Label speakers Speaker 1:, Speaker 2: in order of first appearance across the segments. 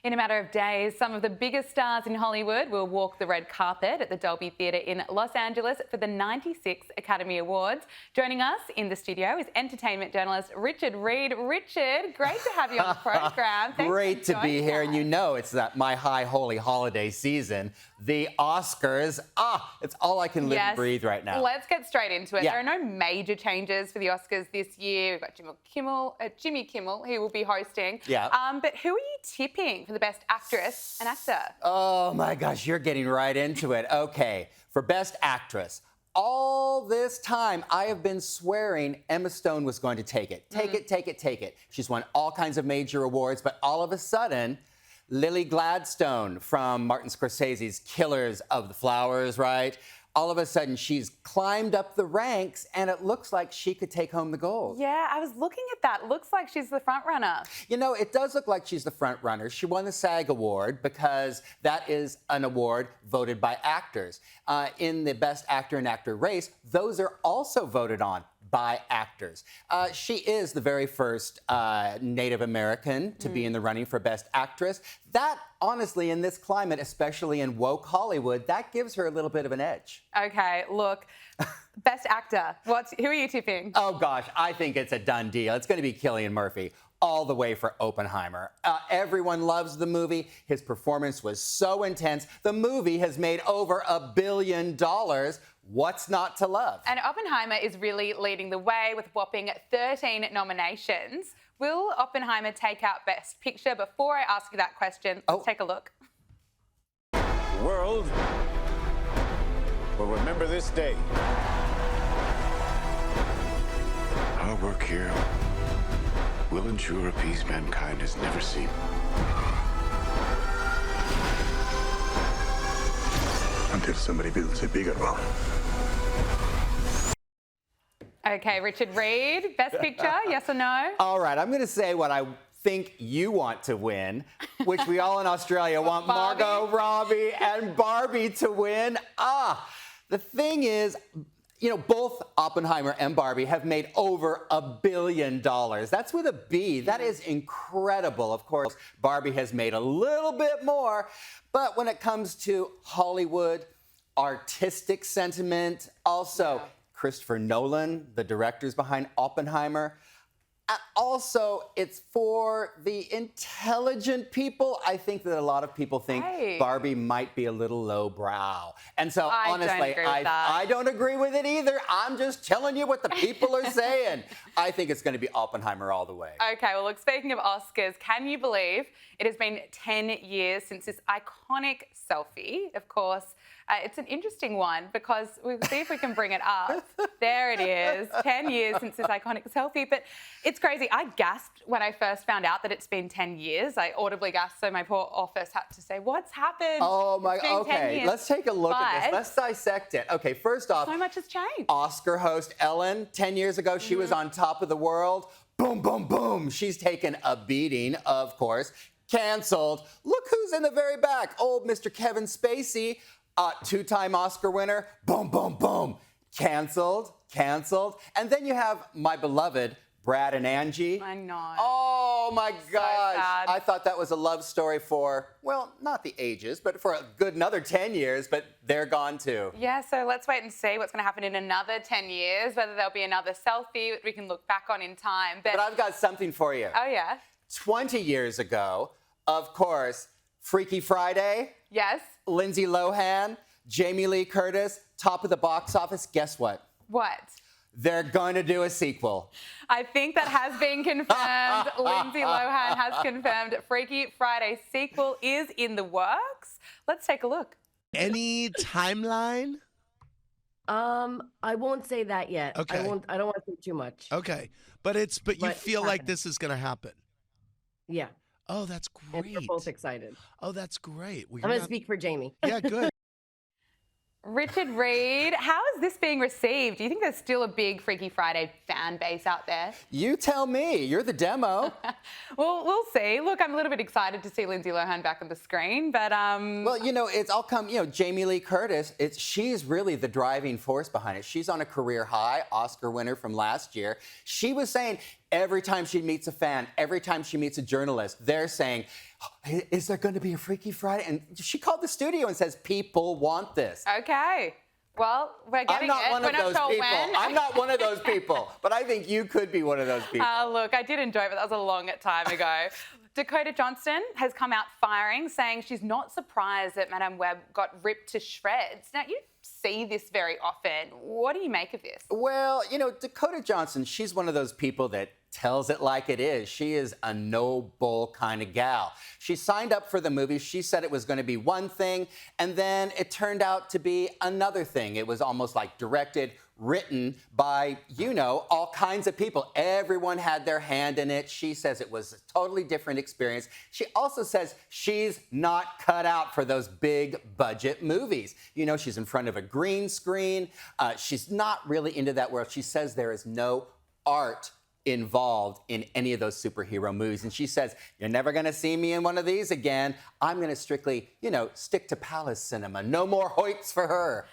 Speaker 1: In a matter of days, some of the biggest stars in Hollywood will walk the red carpet at the Dolby Theatre in Los Angeles for the 96th Academy Awards. Joining us in the studio is entertainment journalist Richard Reid. Richard, great to have you on the program.
Speaker 2: Great to be here. And you know it's that my high holy holiday season, the Oscars. It's all I can live and breathe right now.
Speaker 1: Let's get straight into it. There are no major changes for the Oscars this year. We've got Jimmy Kimmel, who will be hosting. But who are you tipping for the Best Actress and Actor?
Speaker 2: Oh my gosh, you're getting right into it. Okay, for Best Actress. All this time, I have been swearing Emma Stone was going to take it. Take it. She's won all kinds of major awards, but all of a sudden, Lily Gladstone from Martin Scorsese's Killers of the Flowers, right? All of a sudden, she's climbed up the ranks, and it looks like she could take home the gold.
Speaker 1: Yeah, I was looking at that. Looks like she's the front runner.
Speaker 2: You know, it does look like she's the front runner. She won the SAG Award because that is an award voted by actors. In the Best Actor and Actor race, those are also voted on by actors. She is the very first Native American to be in the running for Best Actress. That, honestly, in this climate, especially in woke Hollywood, that gives her a little bit of an edge.
Speaker 1: Okay, look, Best Actor, who are you tipping?
Speaker 2: Oh gosh, I think it's a done deal. It's going to be Cillian Murphy. All the way for Oppenheimer. Everyone loves the movie. His performance was so intense. The movie has made over $1 billion. What's not to love?
Speaker 1: And Oppenheimer is really leading the way with a whopping 13 nominations. Will Oppenheimer take out Best Picture? Before I ask you that question, let's take a look.
Speaker 3: The world will remember this day.
Speaker 4: Our work here will ensure a peace mankind has never seen. Until somebody builds a bigger one.
Speaker 1: Okay, Richard Reid, Best Picture, yes or no?
Speaker 2: All right, I'm going to say what I think you want to win, which we all in Australia want Margot Robbie and Barbie to win. The thing is, you know, both Oppenheimer and Barbie have made over $1 billion. That's with a B. That is incredible. Of course, Barbie has made a little bit more. But when it comes to Hollywood, artistic sentiment, also Christopher Nolan, the directors behind Oppenheimer, also, it's for the intelligent people. I think that a lot of people think Barbie might be a little lowbrow. And so, honestly, I don't agree with it either. I'm just telling you what the people are saying. I think it's going to be Oppenheimer all the way.
Speaker 1: Okay, well, look, speaking of Oscars, can you believe it has been 10 years since this iconic selfie? Of course, it's an interesting one because we'll see if we can bring it up. There it is, 10 years since this iconic selfie. But it's crazy. I gasped when I first found out that it's been 10 years. I audibly gasped, so my poor office had to say, what's happened?
Speaker 2: Oh, my, okay. Let's take a look at this. Let's dissect it. Okay, first off,
Speaker 1: so much has changed.
Speaker 2: Oscar host Ellen, 10 years ago, she was on top of the world. Boom, boom, boom. She's taken a beating, of course. Canceled. Look who's in the very back. Old Mr. Kevin Spacey, two-time Oscar winner. Boom, boom, boom. Canceled. And then you have my beloved Brad and Angie.
Speaker 1: I know.
Speaker 2: Oh, my gosh.
Speaker 1: Sad.
Speaker 2: I thought that was a love story for, well, not the ages, but for a good another 10 years, but they're gone too.
Speaker 1: Yeah, so let's wait and see what's going to happen in another 10 years, whether there'll be another selfie that we can look back on in time.
Speaker 2: But I've got something for you.
Speaker 1: Oh, yeah?
Speaker 2: 20 years ago, of course, Freaky Friday.
Speaker 1: Yes.
Speaker 2: Lindsay Lohan, Jamie Lee Curtis, top of the box office. Guess what?
Speaker 1: What?
Speaker 2: They're going to do a sequel.
Speaker 1: I think that has been confirmed. Lindsay Lohan has confirmed Freaky Friday sequel is in the works. Let's take a look.
Speaker 5: Any timeline?
Speaker 6: I won't say that yet.
Speaker 5: Okay.
Speaker 6: I don't want to say too much.
Speaker 5: Okay. But you feel like this is going to happen?
Speaker 6: Yeah.
Speaker 5: Oh, that's great.
Speaker 6: And we're both excited.
Speaker 5: Oh, that's great.
Speaker 6: I'm going to speak for Jamie.
Speaker 5: Yeah, good.
Speaker 1: Richard Reid, how is this being received? Do you think there's still a big Freaky Friday fan base out there?
Speaker 2: You tell me. You're the demo.
Speaker 1: Well, we'll see. Look, I'm a little bit excited to see Lindsay Lohan back on the screen, but
Speaker 2: Well, you know, it's all come, you know, Jamie Lee Curtis, she's really the driving force behind it. She's on a career high, Oscar winner from last year. She was saying, every time she meets a fan, every time she meets a journalist, they're saying, is there going to be a Freaky Friday? And she called the studio and says, people want this.
Speaker 1: Okay. Well, we're getting
Speaker 2: I'm not one
Speaker 1: We're
Speaker 2: of
Speaker 1: not
Speaker 2: those
Speaker 1: sure
Speaker 2: people.
Speaker 1: when.
Speaker 2: I'm not one of those people, but I think you could be one of those people.
Speaker 1: Look, I did enjoy it, but that was a long time ago. Dakota Johnson has come out firing, saying she's not surprised that Madame Web got ripped to shreds. Now, you see this very often. What do you make of this?
Speaker 2: Well, you know, Dakota Johnson, she's one of those people that tells it like it is. She is a no bull kind of gal. She signed up for the movie. She said it was going to be one thing, and then it turned out to be another thing. It was almost like directed, written by, you know, all kinds of people. Everyone had their hand in it. She says it was a totally different experience. She also says she's not cut out for those big budget movies. You know, she's in front of a green screen. She's not really into that world. She says there is no art involved in any of those superhero movies. And she says, you're never going to see me in one of these again. I'm going to strictly, you know, stick to Palace cinema. No more Hoyts for her.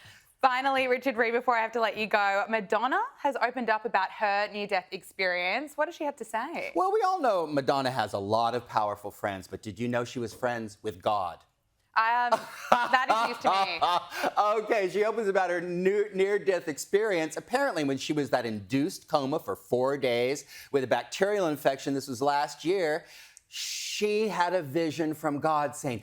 Speaker 1: Finally, Richard Reid, before I have to let you go, Madonna has opened up about her near-death experience. What does she have to say?
Speaker 2: Well, we all know Madonna has a lot of powerful friends, but did you know she was friends with God?
Speaker 1: That is news to me.
Speaker 2: Okay, she opens about her near-death experience. Apparently, when she was that induced coma for 4 days with a bacterial infection, this was last year, she had a vision from God saying,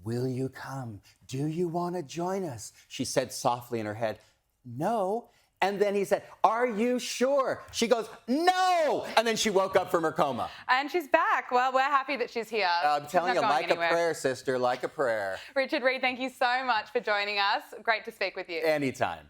Speaker 2: will you come? Do you want to join us? She said softly in her head, no. And then he said, are you sure? She goes, no! And then she woke up from her coma.
Speaker 1: And she's back. Well, we're happy that she's here.
Speaker 2: I'm telling you, like
Speaker 1: anywhere.
Speaker 2: a prayer, sister, like a prayer.
Speaker 1: Richard Reid, thank you so much for joining us. Great to speak with you.
Speaker 2: Anytime.